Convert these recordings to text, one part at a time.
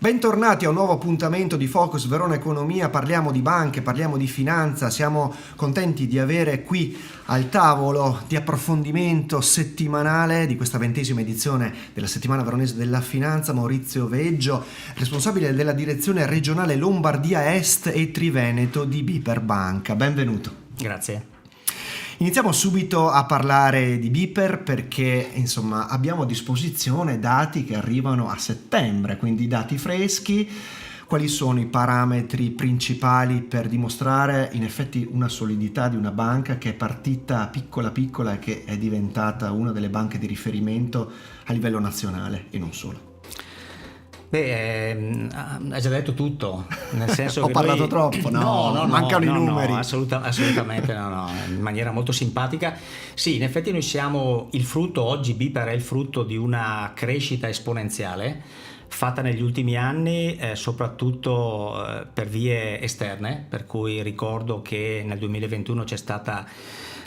Bentornati a un nuovo appuntamento di Focus Verona Economia. Parliamo di banche, parliamo di finanza. Siamo contenti di avere qui al tavolo di approfondimento settimanale di questa 20ª edizione della settimana veronese della finanza Maurizio Veggio, responsabile della direzione regionale Lombardia Est e Triveneto di BPER Banca. Benvenuto. Grazie. Iniziamo subito a parlare di BPER perché insomma abbiamo a disposizione dati che arrivano a settembre, quindi dati freschi. Quali sono i parametri principali per dimostrare in effetti una solidità di una banca che è partita piccola e che è diventata una delle banche di riferimento a livello nazionale e non solo? Ha già detto tutto, nel senso Ho che parlato troppo, mancano i numeri. No, assolutamente no, in maniera molto simpatica. Sì, in effetti noi siamo il frutto, oggi BPER è il frutto di una crescita esponenziale fatta negli ultimi anni, soprattutto per vie esterne, per cui ricordo che nel 2021 c'è stata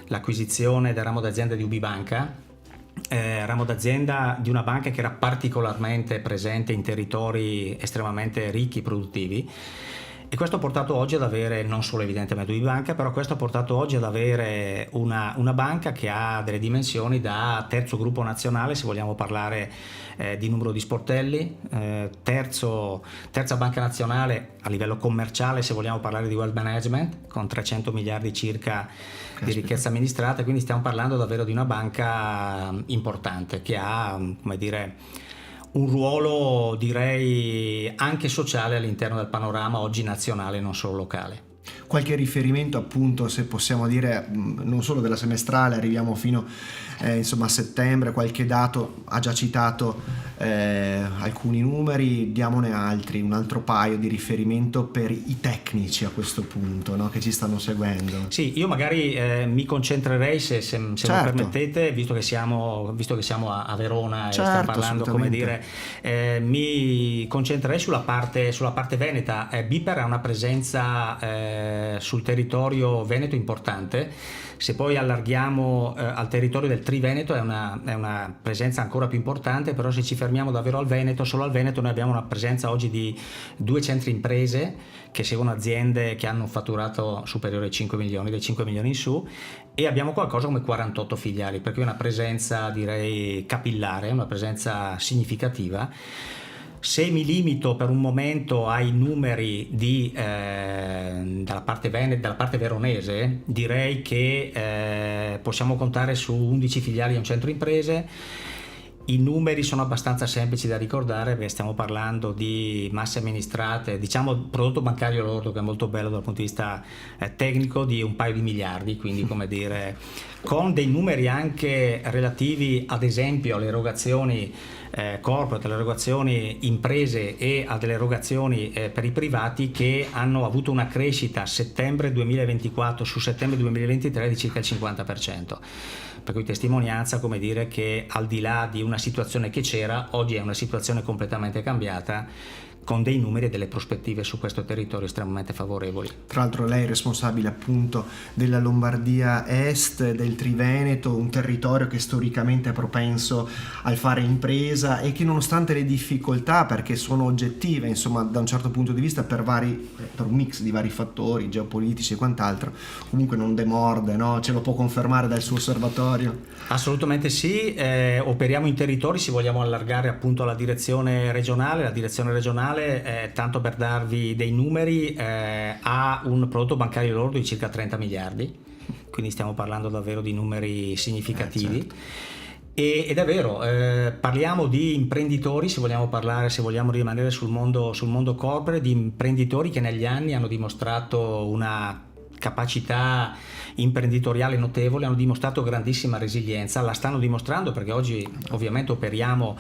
l'acquisizione del ramo d'azienda di UB Banca, ramo d'azienda di una banca che era particolarmente presente in territori estremamente ricchi, produttivi, e questo ha portato oggi ad avere, non solo evidentemente UB Banca, però questo ha portato oggi ad avere una banca che ha delle dimensioni da terzo gruppo nazionale, se vogliamo parlare di numero di sportelli, terza banca nazionale a livello commerciale, se vogliamo parlare di wealth management, con 300 miliardi circa di ricchezza amministrata. Quindi stiamo parlando davvero di una banca importante che ha, come dire, un ruolo direi anche sociale all'interno del panorama oggi nazionale, non solo locale. Qualche riferimento appunto, se possiamo dire, non solo della semestrale, arriviamo fino a settembre, qualche dato, ha già citato alcuni numeri, diamone altri, un altro paio di riferimento per i tecnici a questo punto, no? Che ci stanno seguendo. Sì, io magari mi concentrerei, se certo, me lo permettete, visto che siamo a Verona, certo, e stiamo parlando, come dire, mi concentrerei sulla parte veneta. BPER ha una presenza sul territorio veneto importante. Se poi allarghiamo al territorio del Triveneto è una presenza ancora più importante, però se ci fermiamo davvero al Veneto, solo al Veneto noi abbiamo una presenza oggi di 2 centri imprese che seguono aziende che hanno un fatturato superiore ai 5 milioni, dai 5 milioni in su, e abbiamo qualcosa come 48 filiali, per cui è una presenza direi capillare, una presenza significativa. Se mi limito per un momento ai numeri dalla parte veronese, direi che possiamo contare su 11 filiali e un centro imprese. I numeri sono abbastanza semplici da ricordare perché stiamo parlando di masse amministrate, diciamo prodotto bancario lordo, che è molto bello dal punto di vista tecnico, di un paio di miliardi, quindi come dire, con dei numeri anche relativi ad esempio alle erogazioni corporate, alle erogazioni imprese e a delle erogazioni per i privati, che hanno avuto una crescita a settembre 2024 su settembre 2023 di circa il 50%. Per cui testimonianza, come dire, che al di là di una situazione che c'era, oggi è una situazione completamente cambiata, con dei numeri e delle prospettive su questo territorio estremamente favorevoli. Tra l'altro lei è responsabile appunto della Lombardia Est, del Triveneto, un territorio che storicamente è propenso al fare impresa e che, nonostante le difficoltà, perché sono oggettive, insomma, da un certo punto di vista, per un mix di vari fattori geopolitici e quant'altro, comunque non demorde, no? Ce lo può confermare dal suo osservatorio? Assolutamente sì, operiamo in territori, se vogliamo allargare appunto alla direzione regionale. La direzione regionale, tanto per darvi dei numeri, ha un prodotto bancario lordo di circa 30 miliardi, quindi stiamo parlando davvero di numeri significativi. Certo. Ed è vero, parliamo di imprenditori, se vogliamo rimanere sul mondo corporate, di imprenditori che negli anni hanno dimostrato una capacità imprenditoriale notevole, hanno dimostrato grandissima resilienza, la stanno dimostrando perché oggi ovviamente operiamo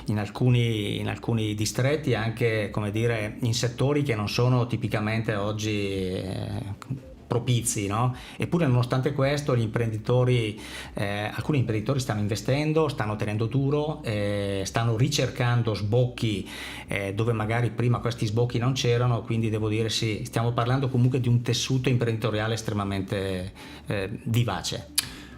in alcuni distretti, anche, come dire, in settori che non sono tipicamente oggi propizi, no? Eppure, nonostante questo, alcuni imprenditori stanno investendo, stanno tenendo duro, stanno ricercando sbocchi dove magari prima questi sbocchi non c'erano. Quindi devo dire sì, stiamo parlando comunque di un tessuto imprenditoriale estremamente vivace.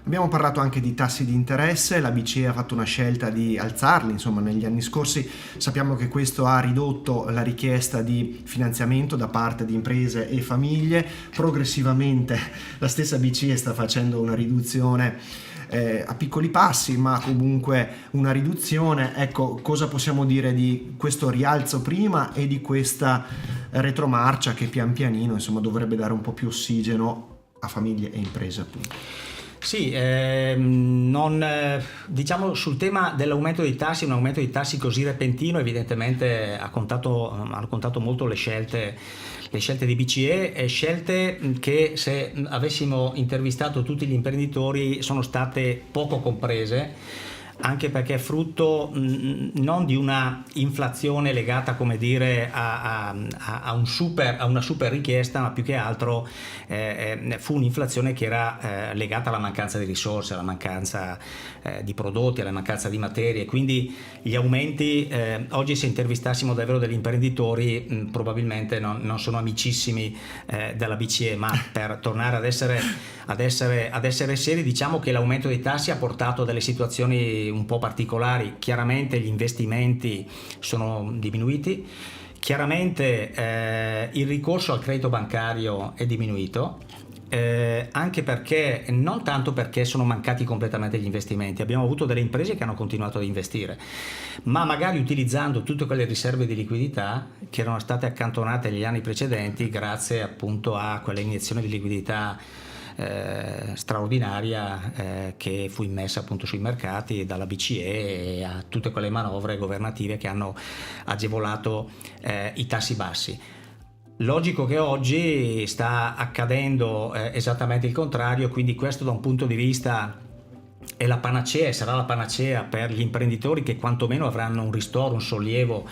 Abbiamo parlato anche di tassi di interesse, la BCE ha fatto una scelta di alzarli, insomma, negli anni scorsi. Sappiamo che questo ha ridotto la richiesta di finanziamento da parte di imprese e famiglie. Progressivamente la stessa BCE sta facendo una riduzione a piccoli passi, ma comunque una riduzione. Ecco, cosa possiamo dire di questo rialzo prima e di questa retromarcia che pian pianino, insomma, dovrebbe dare un po' più ossigeno a famiglie e imprese, appunto? Sì, diciamo sul tema dell'aumento dei tassi, un aumento dei tassi così repentino evidentemente hanno contato molto le scelte di BCE, e scelte che, se avessimo intervistato tutti gli imprenditori, sono state poco comprese, anche perché è frutto non di una inflazione legata, come dire, a una super richiesta, ma più che altro fu un'inflazione che era legata alla mancanza di risorse, alla mancanza di prodotti, alla mancanza di materie. Quindi gli aumenti, oggi se intervistassimo davvero degli imprenditori, probabilmente non sono amicissimi della BCE, ma per tornare ad essere seri, diciamo che l'aumento dei tassi ha portato a delle situazioni un po' particolari. Chiaramente gli investimenti sono diminuiti, chiaramente il ricorso al credito bancario è diminuito, anche perché, non tanto perché sono mancati completamente gli investimenti, abbiamo avuto delle imprese che hanno continuato ad investire, ma magari utilizzando tutte quelle riserve di liquidità che erano state accantonate negli anni precedenti, grazie appunto a quella iniezione di liquidità straordinaria che fu immessa appunto sui mercati dalla BCE, e a tutte quelle manovre governative che hanno agevolato i tassi bassi. Logico che oggi sta accadendo esattamente il contrario, quindi questo da un punto di vista è la panacea, e sarà la panacea per gli imprenditori, che quantomeno avranno un ristoro, un sollievo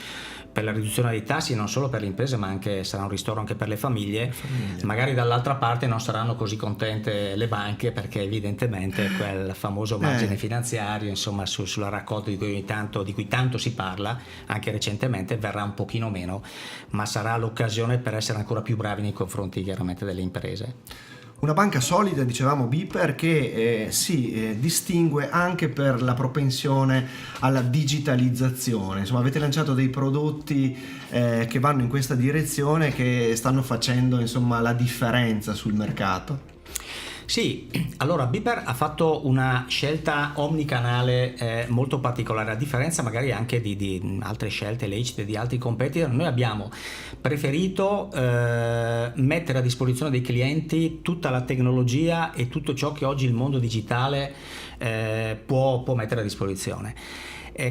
per la riduzione dei tassi, non solo per le imprese, ma anche sarà un ristoro anche per le famiglie. Magari dall'altra parte non saranno così contente le banche, perché evidentemente quel famoso margine finanziario, insomma, sulla raccolta di cui tanto si parla anche recentemente, verrà un pochino meno, ma sarà l'occasione per essere ancora più bravi nei confronti chiaramente delle imprese. Una banca solida, dicevamo, BPER, che si distingue anche per la propensione alla digitalizzazione. Insomma, avete lanciato dei prodotti che vanno in questa direzione, che stanno facendo, insomma, la differenza sul mercato. Sì, allora BPER ha fatto una scelta omnicanale molto particolare, a differenza magari anche di altre scelte lecite di altri competitor. Noi abbiamo preferito mettere a disposizione dei clienti tutta la tecnologia e tutto ciò che oggi il mondo digitale può mettere a disposizione.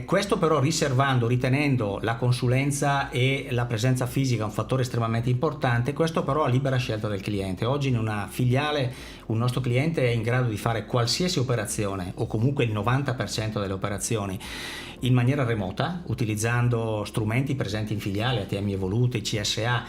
Questo però ritenendo la consulenza e la presenza fisica un fattore estremamente importante, questo però a libera scelta del cliente. Oggi in una filiale un nostro cliente è in grado di fare qualsiasi operazione, o comunque il 90% delle operazioni, in maniera remota, utilizzando strumenti presenti in filiale, ATM evoluti, CSA,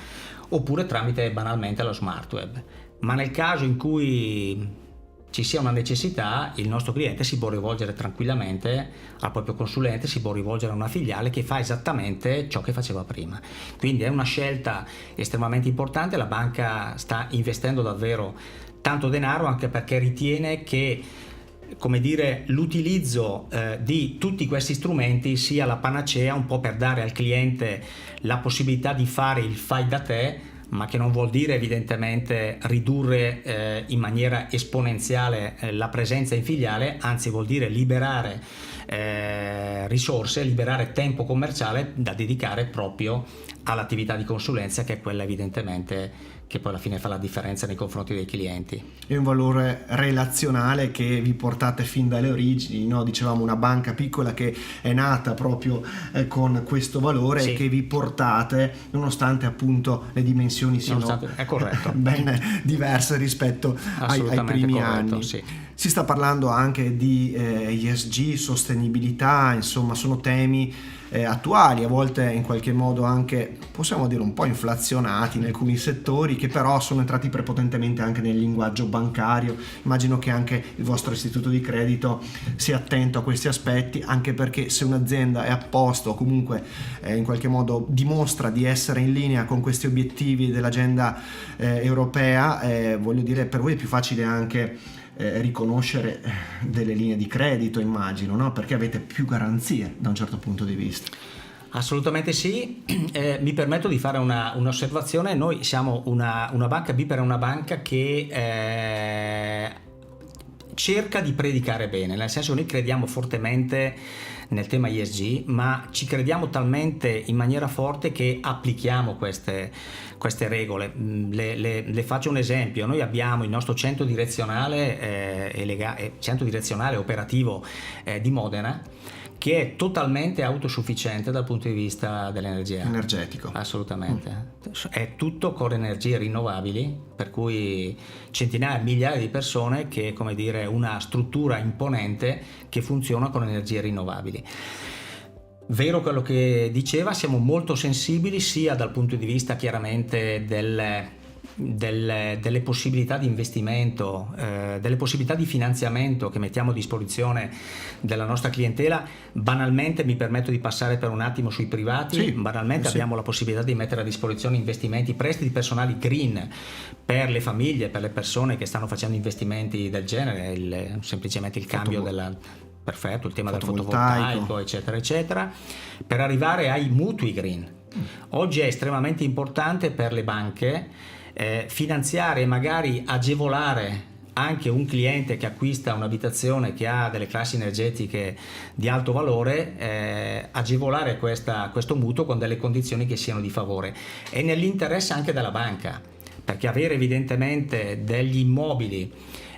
oppure tramite banalmente lo smart web. Ma nel caso in cui ci sia una necessità, il nostro cliente si può rivolgere tranquillamente al proprio consulente, si può rivolgere a una filiale che fa esattamente ciò che faceva prima. Quindi è una scelta estremamente importante. La banca sta investendo davvero tanto denaro, anche perché ritiene che, come dire, l'utilizzo di tutti questi strumenti sia la panacea, un po' per dare al cliente la possibilità di fare il fai da te, ma che non vuol dire evidentemente ridurre in maniera esponenziale la presenza in filiale, anzi vuol dire liberare risorse, liberare tempo commerciale da dedicare proprio all'attività di consulenza, che è quella evidentemente che poi alla fine fa la differenza nei confronti dei clienti. È un valore relazionale che vi portate fin dalle origini, no? Dicevamo, una banca piccola che è nata proprio con questo valore, sì, e che vi portate nonostante appunto le dimensioni siano ben diverse rispetto ai primi anni. Sì. Si sta parlando anche di ESG, sostenibilità, insomma sono temi attuali, a volte in qualche modo anche, possiamo dire, un po' inflazionati in alcuni settori, che però sono entrati prepotentemente anche nel linguaggio bancario. Immagino che anche il vostro istituto di credito sia attento a questi aspetti, anche perché se un'azienda è a posto o comunque in qualche modo dimostra di essere in linea con questi obiettivi dell'agenda europea, voglio dire, per voi è più facile anche riconoscere delle linee di credito, immagino, no? Perché avete più garanzie da un certo punto di vista. Assolutamente sì. Mi permetto di fare un'osservazione. Noi siamo una banca, BPER è una banca che cerca di predicare bene, nel senso che noi crediamo fortemente nel tema ESG, ma ci crediamo talmente in maniera forte che applichiamo queste regole. Le faccio un esempio: noi abbiamo il nostro centro direzionale operativo di Modena, che è totalmente autosufficiente dal punto di vista dell'energia. Energetico. Assolutamente. È tutto con energie rinnovabili, per cui centinaia, migliaia di persone che, come dire, una struttura imponente che funziona con energie rinnovabili. Vero quello che diceva, siamo molto sensibili sia dal punto di vista chiaramente delle possibilità di investimento, delle possibilità di finanziamento che mettiamo a disposizione della nostra clientela. Banalmente mi permetto di passare per un attimo sui privati. Sì, banalmente sì. Abbiamo la possibilità di mettere a disposizione investimenti, prestiti personali green per le famiglie, per le persone che stanno facendo investimenti del genere, semplicemente il cambio perfetto, il tema del fotovoltaico, eccetera eccetera, per arrivare ai mutui green. Oggi è estremamente importante per le banche finanziare e magari agevolare anche un cliente che acquista un'abitazione che ha delle classi energetiche di alto valore, agevolare questo mutuo con delle condizioni che siano di favore. È nell'interesse anche della banca, perché avere evidentemente degli immobili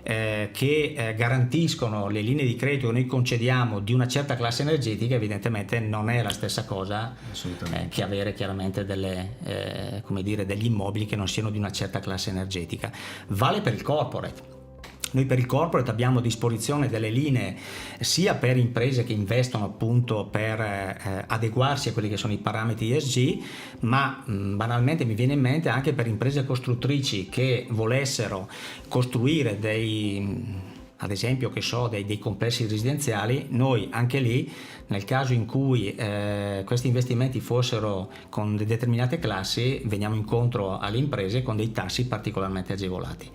che garantiscono le linee di credito che noi concediamo di una certa classe energetica, evidentemente non è la stessa cosa che avere chiaramente degli immobili che non siano di una certa classe energetica. Vale per il corporate. Noi per il corporate abbiamo a disposizione delle linee sia per imprese che investono appunto per adeguarsi a quelli che sono i parametri ESG, ma banalmente mi viene in mente anche per imprese costruttrici che volessero costruire ad esempio dei complessi residenziali. Noi anche lì, nel caso in cui questi investimenti fossero con determinate classi, veniamo incontro alle imprese con dei tassi particolarmente agevolati.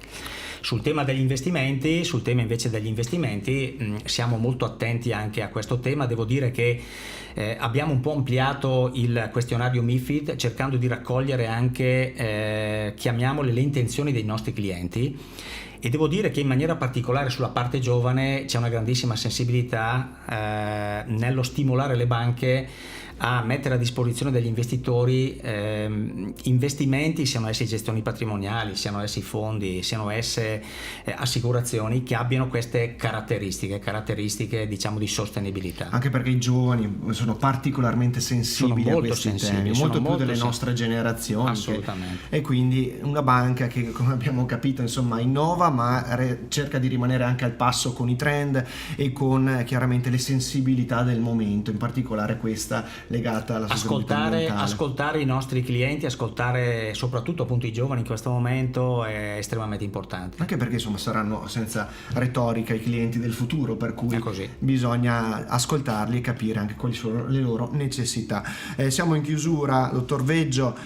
Sul tema invece degli investimenti, siamo molto attenti anche a questo tema. Devo dire che abbiamo un po' ampliato il questionario MiFID, cercando di raccogliere anche, chiamiamole, le intenzioni dei nostri clienti, e devo dire che in maniera particolare sulla parte giovane c'è una grandissima sensibilità nello stimolare le banche a mettere a disposizione degli investitori investimenti, siano essi gestioni patrimoniali, siano essi fondi, siano esse assicurazioni, che abbiano queste caratteristiche diciamo di sostenibilità. Anche perché i giovani sono particolarmente sensibili a questi temi, molto più delle nostre generazioni. Assolutamente. E quindi una banca che, come abbiamo capito, insomma innova, ma cerca di rimanere anche al passo con i trend e con chiaramente le sensibilità del momento, in particolare questa legata alla sostenibilità ambientale. Ascoltare i nostri clienti, ascoltare soprattutto appunto i giovani in questo momento è estremamente importante. Anche perché insomma saranno, senza retorica, i clienti del futuro, per cui bisogna ascoltarli e capire anche quali sono le loro necessità. Siamo in chiusura, dottor Veggio.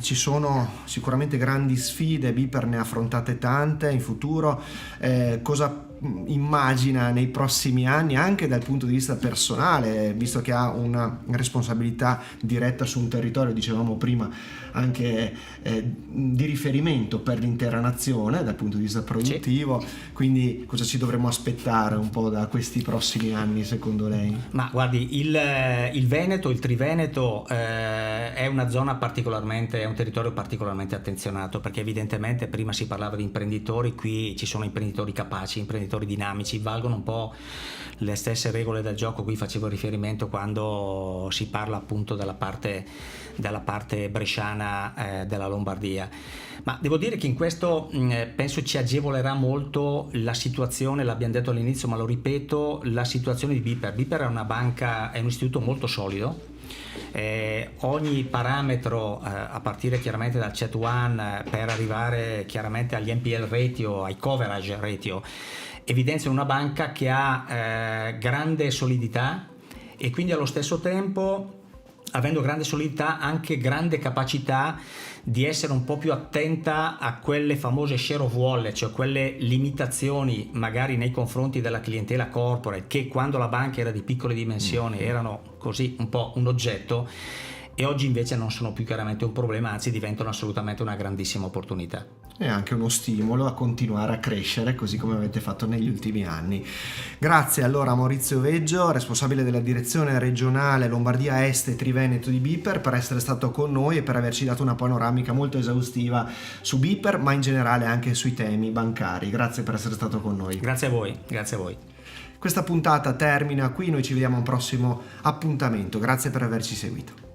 Ci sono sicuramente grandi sfide, BPER ne ha affrontate tante in futuro. Cosa immagina nei prossimi anni, anche dal punto di vista personale, visto che ha una responsabilità diretta su un territorio, dicevamo prima, anche di riferimento per l'intera nazione dal punto di vista produttivo? Quindi cosa ci dovremmo aspettare un po' da questi prossimi anni, secondo lei? Ma guardi, il Veneto, il Triveneto è una zona è un territorio particolarmente attenzionato, perché evidentemente prima si parlava di imprenditori, qui ci sono imprenditori capaci, imprenditori dinamici, valgono un po' le stesse regole del gioco. Qui facevo riferimento quando si parla appunto della parte bresciana della Lombardia, ma devo dire che in questo penso ci agevolerà molto la situazione, l'abbiamo detto all'inizio ma lo ripeto, la situazione di BPER. BPER è una banca, è un istituto molto solido. Ogni parametro, a partire chiaramente dal CET1 per arrivare chiaramente agli NPL ratio, ai coverage ratio, evidenzia una banca che ha grande solidità e quindi allo stesso tempo, avendo grande solidità, anche grande capacità di essere un po' più attenta a quelle famose share of wallet, cioè quelle limitazioni magari nei confronti della clientela corporate, che quando la banca era di piccole dimensioni erano così un po' un oggetto, e oggi invece non sono più chiaramente un problema, anzi diventano assolutamente una grandissima opportunità. E anche uno stimolo a continuare a crescere così come avete fatto negli ultimi anni. Grazie allora a Maurizio Veggio, responsabile della direzione regionale Lombardia Est e Triveneto di BPER, per essere stato con noi e per averci dato una panoramica molto esaustiva su BPER, ma in generale anche sui temi bancari. Grazie per essere stato con noi. Grazie a voi, grazie a voi. Questa puntata termina qui, noi ci vediamo a un prossimo appuntamento. Grazie per averci seguito.